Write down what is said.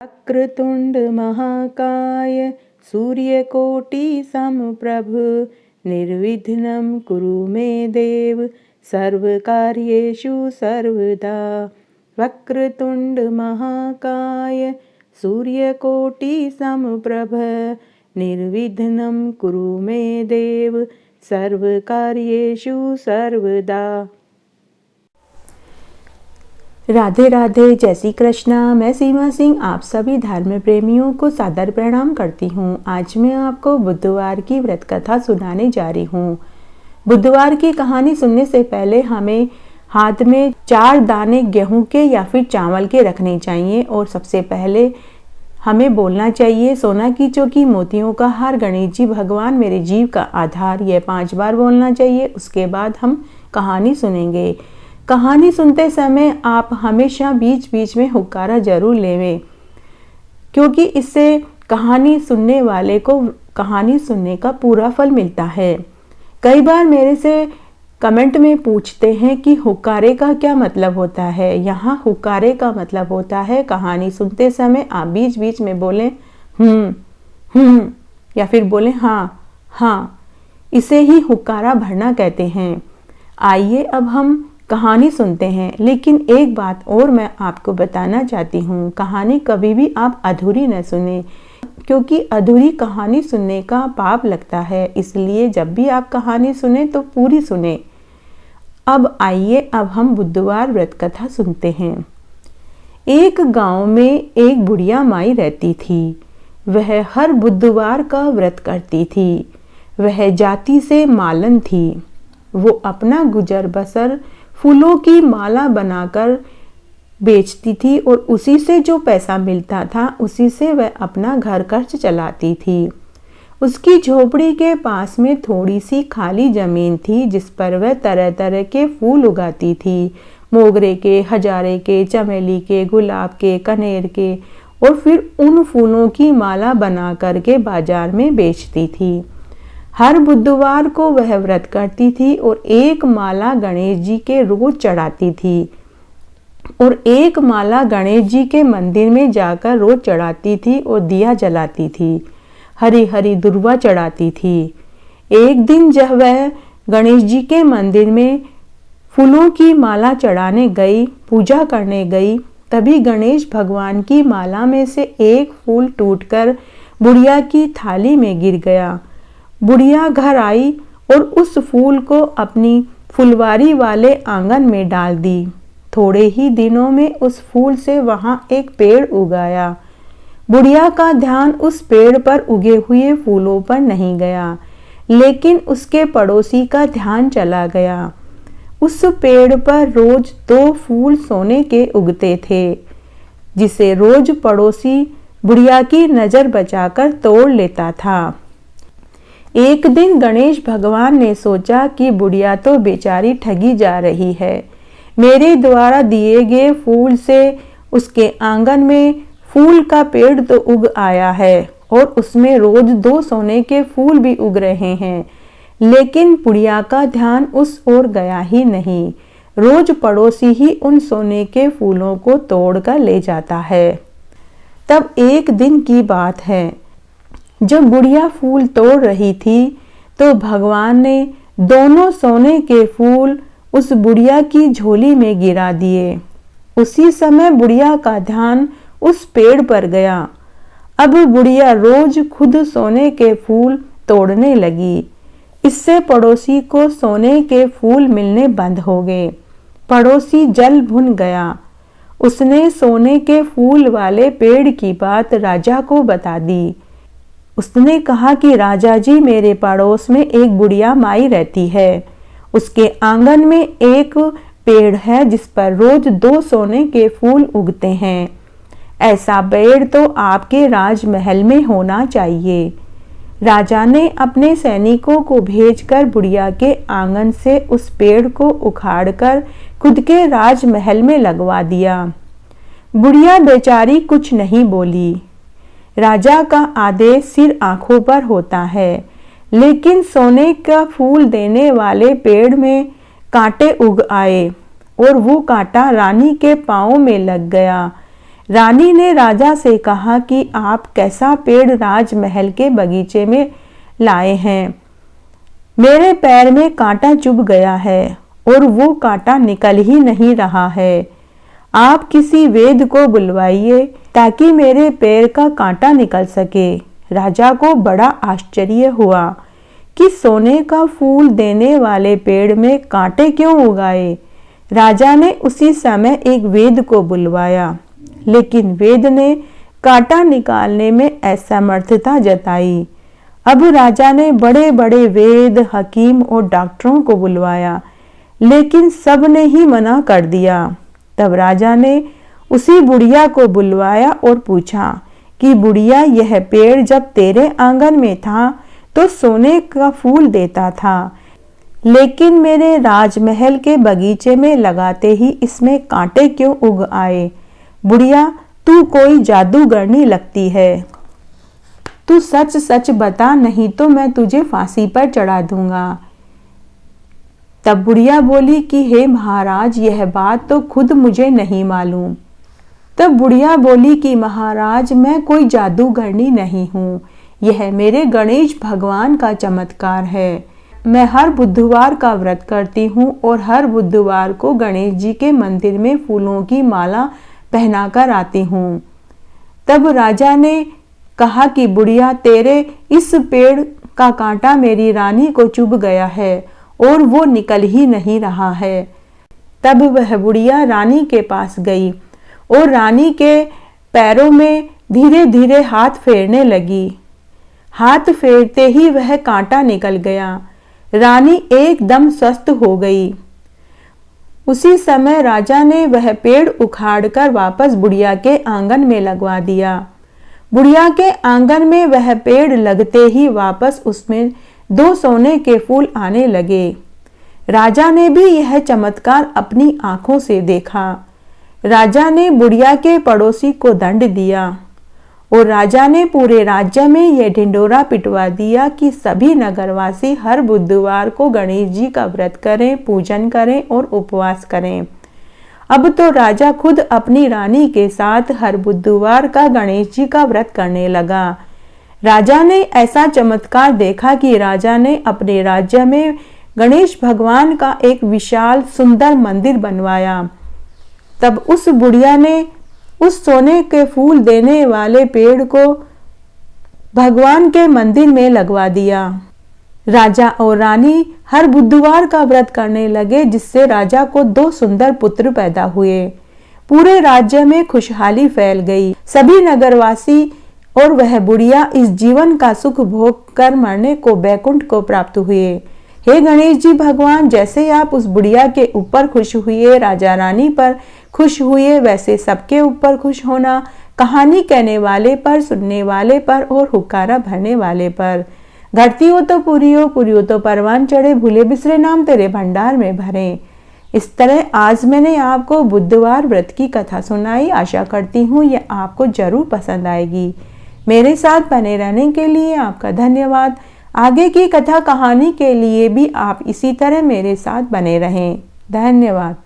वक्रतुंड महाकाय सूर्यकोटि समप्रभ निर्विघ्नं कुरु मे देव सर्वकार्येषु सर्वदा। वक्रतुंड महाकाय सूर्यकोटि समप्रभ निर्विघ्नं कुरु मे देव सर्वकार्येषु सर्वदा। राधे राधे, जय श्री कृष्णा। मैं सीमा सिंह आप सभी धर्म प्रेमियों को सादर प्रणाम करती हूँ। आज मैं आपको बुधवार की व्रत कथा सुनाने जा रही हूँ। बुधवार की कहानी सुनने से पहले हमें हाथ में 4 दाने गेहूं के या फिर चावल के रखने चाहिए और सबसे पहले हमें बोलना चाहिए, सोना की चौकी मोतियों का हार गणेश जी भगवान मेरे जीव का आधार। यह 5 बार बोलना चाहिए। उसके बाद हम कहानी सुनेंगे। कहानी सुनते समय आप हमेशा बीच बीच में हुक्कारा जरूर लेवें, क्योंकि इससे कहानी सुनने वाले को कहानी सुनने का पूरा फल मिलता है। कई बार मेरे से कमेंट में पूछते हैं कि हुक्कारे का क्या मतलब होता है। यहाँ हुक्कारे का मतलब होता है कहानी सुनते समय आप बीच बीच में बोलें या फिर बोलें हाँ। इसे ही हुक्कारा भरना कहते हैं। आइए अब हम कहानी सुनते हैं। लेकिन एक बात और मैं आपको बताना चाहती हूँ, कहानी कभी भी आप अधूरी न सुने, क्योंकि अधूरी कहानी सुनने का पाप लगता है। इसलिए जब भी आप कहानी सुने तो पूरी सुने। अब आइए अब हम बुधवार व्रत कथा सुनते हैं। एक गांव में एक बुढ़िया माई रहती थी। वह हर बुधवार का व्रत करती थी। वह जाति से मालन थी। वो अपना गुजर बसर फूलों की माला बनाकर बेचती थी और उसी से जो पैसा मिलता था उसी से वह अपना घर खर्च चलाती थी। उसकी झोपड़ी के पास में थोड़ी सी खाली जमीन थी, जिस पर वह तरह तरह के फूल उगाती थी। मोगरे के, हजारे के, चमेली के, गुलाब के, कनेर के, और फिर उन फूलों की माला बना करके बाजार में बेचती थी। हर बुधवार को वह व्रत करती थी और एक माला गणेश जी के रोज चढ़ाती थी और एक माला गणेश जी के मंदिर में जाकर रोज चढ़ाती थी और दिया जलाती थी। हरी हरी दुर्वा चढ़ाती थी। एक दिन जब वह गणेश जी के मंदिर में फूलों की माला चढ़ाने गई, पूजा करने गई, तभी गणेश भगवान की माला में से एक फूल टूटकर बुढ़िया की थाली में गिर गया। बुढ़िया घर आई और उस फूल को अपनी फुलवारी वाले आंगन में डाल दी। थोड़े ही दिनों में उस फूल से वहां एक पेड़ उगाया। बुढ़िया का ध्यान उस पेड़ पर उगे हुए फूलों पर नहीं गया, लेकिन उसके पड़ोसी का ध्यान चला गया। उस पेड़ पर रोज 2 फूल सोने के उगते थे, जिसे रोज पड़ोसी बुढ़िया की नजर बचाकर तोड़ लेता था। एक दिन गणेश भगवान ने सोचा कि बुढ़िया तो बेचारी ठगी जा रही है। मेरे द्वारा दिए गए फूल से उसके आंगन में फूल का पेड़ तो उग आया है और उसमें रोज 2 सोने के फूल भी उग रहे हैं, लेकिन बुढ़िया का ध्यान उस ओर गया ही नहीं। रोज पड़ोसी ही उन सोने के फूलों को तोड़कर ले जाता है। तब एक दिन की बात है, जब बुढ़िया फूल तोड़ रही थी तो भगवान ने दोनों सोने के फूल उस बुढ़िया की झोली में गिरा दिए। उसी समय बुढ़िया का ध्यान उस पेड़ पर गया। अब बुढ़िया रोज खुद सोने के फूल तोड़ने लगी। इससे पड़ोसी को सोने के फूल मिलने बंद हो गए। पड़ोसी जल भुन गया। उसने सोने के फूल वाले पेड़ की बात राजा को बता दी। उसने कहा कि राजा जी, मेरे पड़ोस में एक बुढ़िया माई रहती है। उसके आंगन में एक पेड़ है जिस पर रोज 2 सोने के फूल उगते हैं। ऐसा पेड़ तो आपके राजमहल में होना चाहिए। राजा ने अपने सैनिकों को भेजकर बुढ़िया के आंगन से उस पेड़ को उखाड़कर खुद के राजमहल में लगवा दिया। बुढ़िया बेचारी कुछ नहीं बोली। राजा का आदेश सिर आंखों पर होता है, लेकिन सोने का फूल देने वाले पेड़ में कांटे उग आए और वो कांटा रानी के पांव में लग गया। रानी ने राजा से कहा कि आप कैसा पेड़ राजमहल के बगीचे में लाए हैं। मेरे पैर में कांटा चुभ गया है और वो कांटा निकल ही नहीं रहा है। आप किसी वैद्य को बुलवाइए ताकि मेरे पैर का कांटा निकल सके। राजा को बड़ा आश्चर्य हुआ कि सोने का फूल देने वाले पेड़ में कांटे क्यों उगाए। राजा ने उसी समय एक वैद्य को बुलवाया, लेकिन वैद्य ने कांटा निकालने में असमर्थता जताई। अब राजा ने बड़े बड़े वैद्य, हकीम और डॉक्टरों को बुलवाया, लेकिन सब ने ही मना कर दिया। तब राजा ने उसी बुढ़िया को बुलवाया और पूछा कि बुढ़िया, यह पेड़ जब तेरे आंगन में था तो सोने का फूल देता था, लेकिन मेरे राजमहल के बगीचे में लगाते ही इसमें कांटे क्यों उग आए। बुढ़िया, तू कोई जादूगरनी लगती है। तू सच सच बता, नहीं तो मैं तुझे फांसी पर चढ़ा दूंगा। तब बुढ़िया बोली कि हे महाराज, यह बात तो खुद मुझे नहीं मालूम। तब बुढ़िया बोली कि महाराज, मैं कोई जादूगरनी नहीं हूँ, यह मेरे गणेश भगवान का चमत्कार है। मैं हर बुधवार का व्रत करती हूँ और हर बुधवार को गणेश जी के मंदिर में फूलों की माला पहनाकर आती हूँ। तब राजा ने कहा कि बुढ़िया, तेरे इस पेड़ का कांटा मेरी रानी को चुभ गया है और वो निकल ही नहीं रहा है। तब वह बुढ़िया रानी के पास गई और रानी के पैरों में धीरे धीरे हाथ फेरने लगी। हाथ फेरते ही वह कांटा निकल गया। रानी एकदम स्वस्थ हो गई। उसी समय राजा ने वह पेड़ उखाड़कर वापस बुढ़िया के आंगन में लगवा दिया। बुढ़िया के आंगन में वह पेड़ लगते ही वापस उसमें 2 सोने के फूल आने लगे। राजा ने भी यह चमत्कार अपनी आंखों से देखा। राजा ने बुढ़िया के पड़ोसी को दंड दिया और राजा ने पूरे राज्य में यह ढिंढोरा पिटवा दिया कि सभी नगरवासी हर बुधवार को गणेश जी का व्रत करें, पूजन करें और उपवास करें। अब तो राजा खुद अपनी रानी के साथ हर बुधवार का गणेश जी का व्रत करने लगा। राजा ने ऐसा चमत्कार देखा कि राजा ने अपने राज्य में गणेश भगवान का एक विशाल सुंदर मंदिर बनवाया। तब उस बुढ़िया ने उस सोने के फूल देने वाले पेड़ को भगवान के मंदिर में लगवा दिया। राजा और रानी हर बुधवार का व्रत करने लगे, जिससे राजा को 2 सुंदर पुत्र पैदा हुए। पूरे राज्य में खुशहाली फैल गई। सभी नगरवासी और वह बुढ़िया इस जीवन का सुख भोग कर मरने को बैकुंठ को प्राप्त हुए। हे गणेश जी भगवान, जैसे आप उस बुढ़िया के ऊपर खुश हुए, राजा रानी पर खुश हुए, वैसे सबके ऊपर खुश होना। कहानी कहने वाले पर, सुनने वाले पर और हुक्कारा भरने वाले पर। घटती हो तो पूरी हो तो परवान चढ़े, भूले बिसरे नाम तेरे भंडार में भरे। इस तरह आज मैंने आपको बुधवार व्रत की कथा सुनाई। आशा करती हूँ ये आपको जरूर पसंद आएगी। मेरे साथ बने रहने के लिए आपका धन्यवाद। आगे की कथा कहानी के लिए भी आप इसी तरह मेरे साथ बने रहें। धन्यवाद।